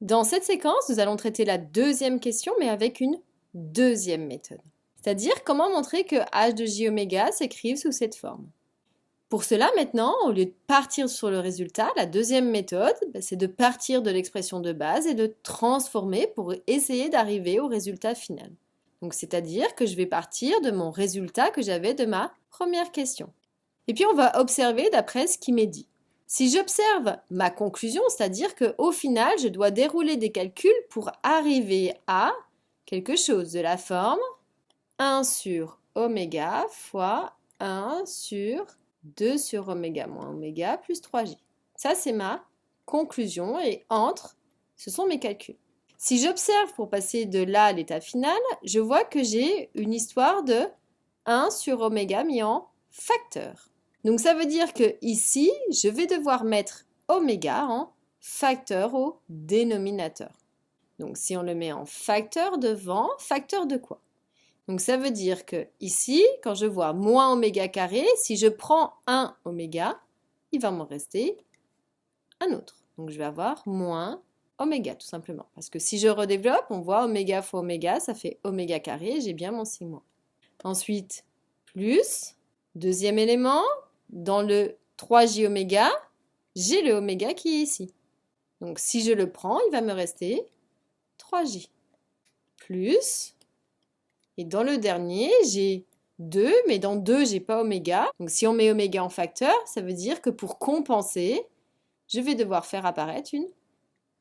Dans cette séquence, nous allons traiter la deuxième question, mais avec une deuxième méthode. C'est-à-dire comment montrer que h de j oméga s'écrive sous cette forme. Pour cela, maintenant, au lieu de partir sur le résultat, la deuxième méthode, c'est de partir de l'expression de base et de transformer pour essayer d'arriver au résultat final. Donc, c'est-à-dire que je vais partir de mon résultat que j'avais de ma première question. Et puis, on va observer d'après ce qui m'est dit. Si j'observe ma conclusion, c'est-à-dire qu'au final, je dois dérouler des calculs pour arriver à quelque chose de la forme 1 sur oméga fois 1 sur 2 sur oméga moins oméga plus 3j. Ça, c'est ma conclusion et entre, ce sont mes calculs. Si j'observe pour passer de là à l'état final, je vois que j'ai une histoire de 1 sur oméga mis en facteur. Donc ça veut dire que ici, je vais devoir mettre oméga en facteur au dénominateur. Donc si on le met en facteur devant, facteur de quoi? Donc ça veut dire que ici, quand je vois moins oméga carré, si je prends un oméga, il va m'en rester un autre. Donc je vais avoir moins oméga tout simplement. Parce que si je redéveloppe, on voit oméga fois oméga, ça fait oméga carré, j'ai bien mon sigma. Ensuite, plus, deuxième élément, dans le 3j oméga, j'ai le oméga qui est ici. Donc si je le prends, il va me rester 3j. Plus, et dans le dernier, j'ai 2, mais dans 2, j'ai pas oméga. Donc si on met oméga en facteur, ça veut dire que pour compenser, je vais devoir faire apparaître une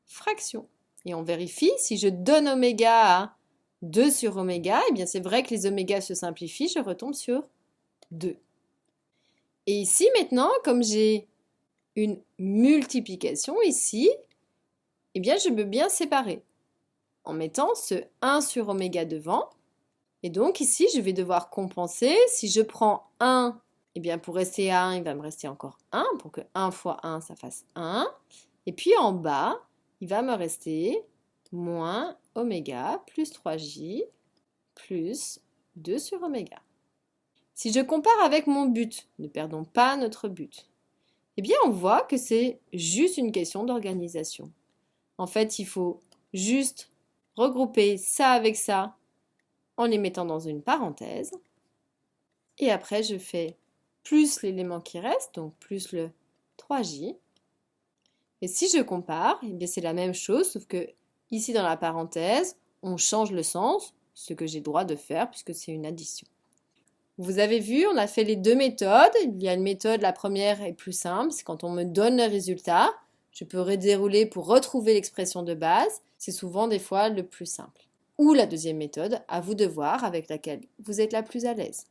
fraction. Et on vérifie, si je donne oméga à 2 sur oméga, eh bien c'est vrai que les omégas se simplifient, je retombe sur 2. Et ici maintenant, comme j'ai une multiplication ici, eh bien je peux bien séparer en mettant ce 1 sur oméga devant. Et donc ici, je vais devoir compenser. Si je prends 1, eh bien pour rester à 1, il va me rester encore 1, pour que 1 fois 1, ça fasse 1. Et puis en bas, il va me rester moins oméga plus 3j plus 2 sur oméga. Si je compare avec mon but, ne perdons pas notre but, eh bien on voit que c'est juste une question d'organisation. En fait, il faut juste regrouper ça avec ça en les mettant dans une parenthèse. Et après, je fais plus l'élément qui reste, donc plus le 3j. Et si je compare, eh bien c'est la même chose, sauf que ici dans la parenthèse, on change le sens, ce que j'ai droit de faire puisque c'est une addition. Vous avez vu, on a fait les deux méthodes. Il y a une méthode, la première est plus simple, c'est quand on me donne le résultat, je peux redérouler pour retrouver l'expression de base. C'est souvent des fois le plus simple. Ou la deuxième méthode, à vous de voir, avec laquelle vous êtes la plus à l'aise.